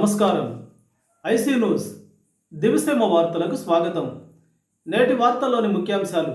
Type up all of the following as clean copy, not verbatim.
నమస్కారం. IC news దివిసేమ వార్తలకు స్వాగతం. నేటి వార్తల్లోని ముఖ్యాంశాలు.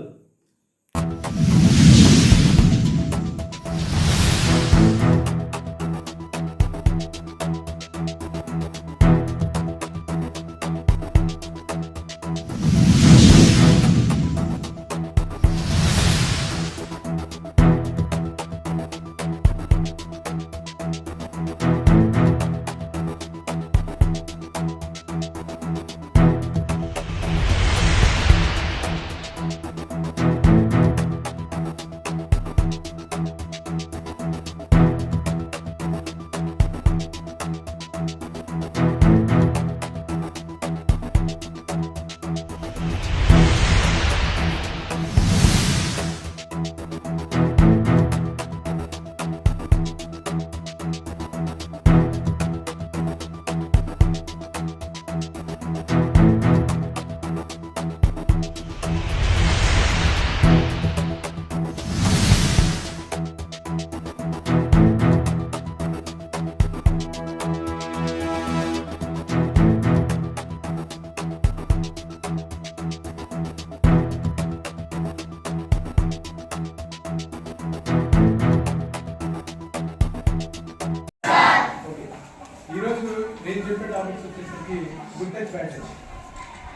ఈరోజు నేను చెప్పే టాపిక్స్ వచ్చేసరికి గుడ్ టచ్ బ్యాడ్ టచ్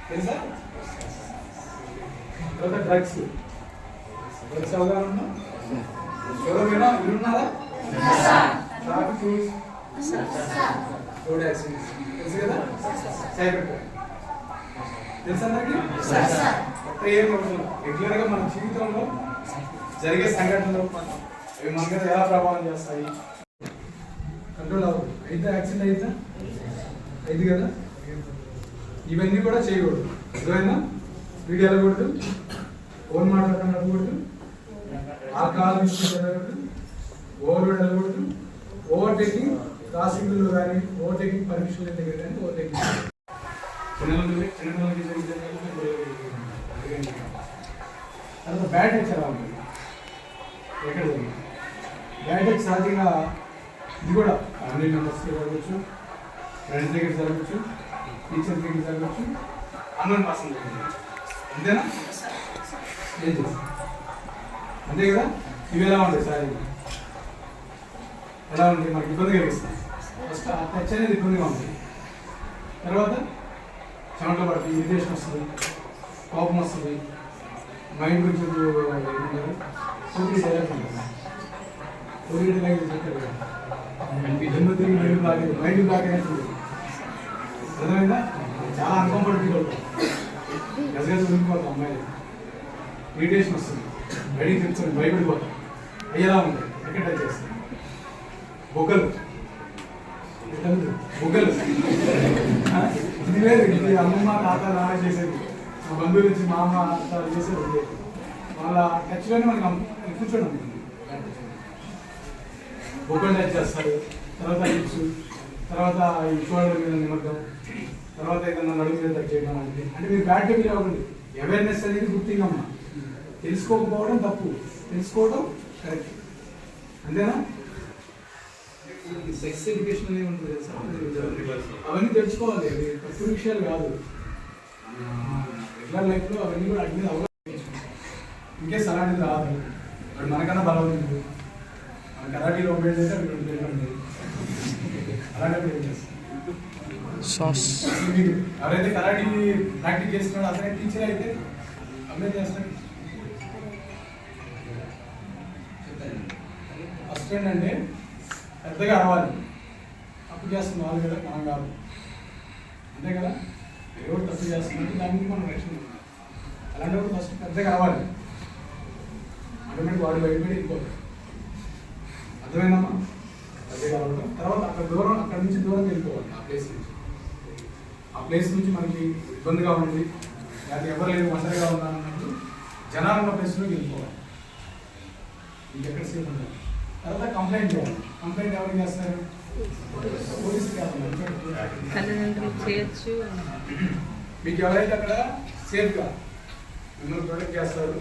తెలుసా? తర్వాత డ్రగ్స్ అవగాహన ఉన్నా ఎవరైనా విన్నారా? ట్రాఫిక్ రూల్స్, రోడ్ యాక్సిడెంట్స్ తెలుసు కదా? సైబర్ క్రైమ్ తెలుసా అందరికి? రెగ్యులర్గా మన జీవితంలో జరిగే సంఘటనలు అవి మన మీద ఎలా ప్రభావం చేస్తాయి? కంట్రోల్ అవ్వదు. అయితే యాక్సిడెంట్ అయితే కదా, ఇవన్నీ కూడా చేయకూడదు. ఏదైనా స్పీడ్ వెళ్ళకూడదు, ఫోన్ మాట్లాడకుండా వెళ్ళకూడదు, ఆల్కహాల్ వెళ్ళకూడదు, ఓవర్లోడ్ వెళ్ళకూడదు, ఓవర్టేకింగ్ క్రాసింగ్లో కానీ ఓవర్టేకింగ్ పర్మిషన్ దగ్గర కానీ ఓవర్టేకింగ్ చిన్నపిల్లలకి తర్వాత బ్యాడ్ టచ్ ఎలా ఉంటుంది? ఎక్కడ బ్యాడ్ టచ్ సహజంగా ఇది కూడా ఫ్యామిలీ మెంబర్స్ జరగవచ్చు, ఫ్రెండ్స్ దగ్గర జరగవచ్చు, టీచర్ దగ్గర జరగవచ్చు, అన్నోన్ పర్సన్ దగ్గర. అంతేనా? ఏం చేస్తాం అంతే కదా. ఇవి ఎలా ఉంటాయి సార్? ఎలా ఉంటాయి? మనకి ఇబ్బంది కలిగిస్తాయి. ఫస్ట్ ఆ టచ్ అనేది ఇబ్బందిగా ఉంటుంది. తర్వాత చెమట పడుతుంది, ఇరిటేషన్ వస్తుంది, కోపం వస్తుంది, మైండ్ కొంచెం డైరెక్ట్ ఉంటుంది. చెప్పారు కదా, మైండ్ బ్లాక్ అయినట్టు అర్థమైందా? చాలా అన్కంఫర్టబుల్ అవుతుంది, గజగజ ఉరికిపోతాం, అమ్మాయిలు ఇరిటేషన్ వస్తుంది, బయటికి తెచ్చుకొని భయపడిపోతాం. అయ్యేలా ఉంటాయి. ఎక్కడ టచ్ చేస్తాయి? బొగ్గలు ఇది లేదు. ఇది అమ్మమ్మ తాత నాన్న చేసేది, మా బంధువుల నుంచి మా అమ్మ అత్త చేసేది. వాళ్ళ టచ్లోనే మనకి కూర్చోండి ఉంటుంది. బొగ్గలు టచ్ చేస్తారు, తర్వాత లిప్స్, తర్వాత ఈ షోల్డర్ మీద నిమగ్నం, తర్వాత ఏదన్నా నడుము మీద టచ్ చేయడం లాంటిది. అంటే మీరు బ్యాడ్గా ఫీల్ అవ్వకండి. అవేర్నెస్ అనేది గుర్తింగ్ అమ్మా. తెలుసుకోకపోవడం తప్పు, తెలుసుకోవడం కరెక్ట్. అంతేనా? సెక్స్ ఎడ్యుకేషన్ అనేది ఉంటుంది తెలుసా? అవన్నీ తెలుసుకోవాలి. అవి తప్పు విషయాలు కాదు. రెగ్యులర్ లైఫ్లో అవన్నీ కూడా అడిగి అవగాహన. ఇంకేస్ అలాంటిది రాదు. అది మనకన్నా బలవంతుడు. మన కరాటీలో ఉండేది అయితే అవి తెలియండి. అలాంటి ఏం చేస్తాం? ఎవరైతే కరాటీ ప్రాక్టీస్ చేస్తున్నాడో అతనే టీచర్ అయితే అప్లై చేస్తాడు. ఫస్ట్ ఏంటంటే పెద్దగా అరవాలి. తప్పు చేస్తున్న వాళ్ళు కదా, మనం కాదు. అంతే కదా? ఎవరు తప్పు చేస్తున్నట్టు దానికి మనం రక్షణ. అలాంటి ఫస్ట్ పెద్దగా అరవాలి. ఆటోమేటిక్ వాడు బయటపడి వెళ్ళిపోతాడు. అర్థమైందమ్మా? పెద్దగా అరవడం. తర్వాత అక్కడ నుంచి దూరం వెళ్ళిపోవాలి. ఆ ప్లేస్ నుంచి మనకి ఇబ్బందిగా ఉంది, లేకపోతే ఎవరు లేదు, ఒంటరిగా ఉన్నారన్నప్పుడు జనాలు ఉన్న ప్లేస్లోకి వెళ్ళిపోవాలి. మీకు ఎక్కడ సేఫ్ ఉంటుంది. తర్వాత కంప్లైంట్ చేయాలి. కంప్లైంట్ ఎవరు చేస్తారు? పోలీసుకి చేయొచ్చు. మీకు ఎవరైతే అక్కడ సేఫ్గా మిమ్మల్ని ప్రొటెక్ట్ చేస్తారు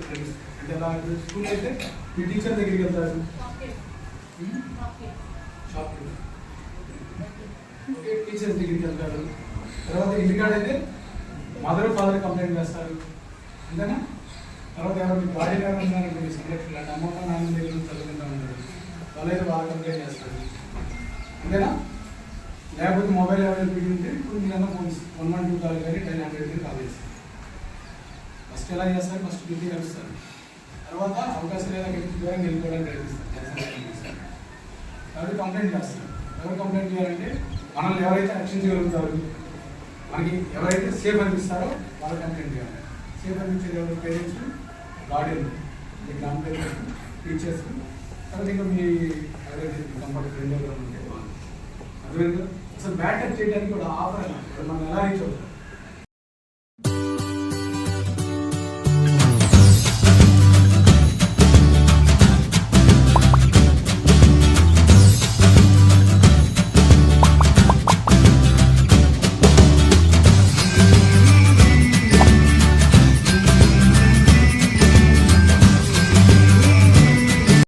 అంటే నాకు స్కూల్ అయితే మీ టీచర్ దగ్గరికి వెళ్తారు. షాప్ ఓకే, టీచర్స్ దగ్గరికి వెళ్తారు. తర్వాత ఇంటికాడ అయితే మదర్ ఫాదర్ కంప్లైంట్ చేస్తారు, అంతేనా? తర్వాత ఎవరు గార్డెన్ ఎవరు ఉన్నారంటే మీ సబ్జెక్ట్ అంటే అమ్మమ్మ నాన్న దగ్గర నుంచి చదువుకుంటా ఉంటారు, వాళ్ళైతే వాళ్ళు కంప్లైంట్ చేస్తారు, అంతేనా? లేకపోతే మొబైల్ ఎవరైనా పెట్టి ఉంటే ఇప్పుడు మీరన్నా పోలీస్ 112 కాల్ కానీ 900 కాల్ చేస్తారు. ఫస్ట్ ఎలా చేస్తారు? ఫస్ట్ డ్యూటీ కలుస్తారు, తర్వాత అవకాశం లేదా దూరం వెళ్ళిపోవడానికి ప్రయత్నిస్తారు. కాబట్టి కంప్లైంట్ చేస్తారు. ఎవరు కంప్లైంట్ చేయాలంటే మనల్ని ఎవరైతే రక్షించగలుగుతారు, మనకి ఎవరైతే సేఫ్ అనిపిస్తారో వాళ్ళు కంప్లైంట్ చేయాలి. సేఫ్ అనిపించేది ఎవరు? పేరెంట్స్, గార్డియన్, మీ గ్రామ పేరెంట్స్, టీచర్స్, తర్వాత ఇంకా మీ ఎవరైతే కంఫర్ట్ ఫ్రెండ్ ఎవరైనా ఉంటే వాళ్ళు. అదేవిధంగా అసలు బ్యాటప్ చేయడానికి కూడా ఆఫర్ అన్న మనం ఎలా రీచ్ అవుతాం?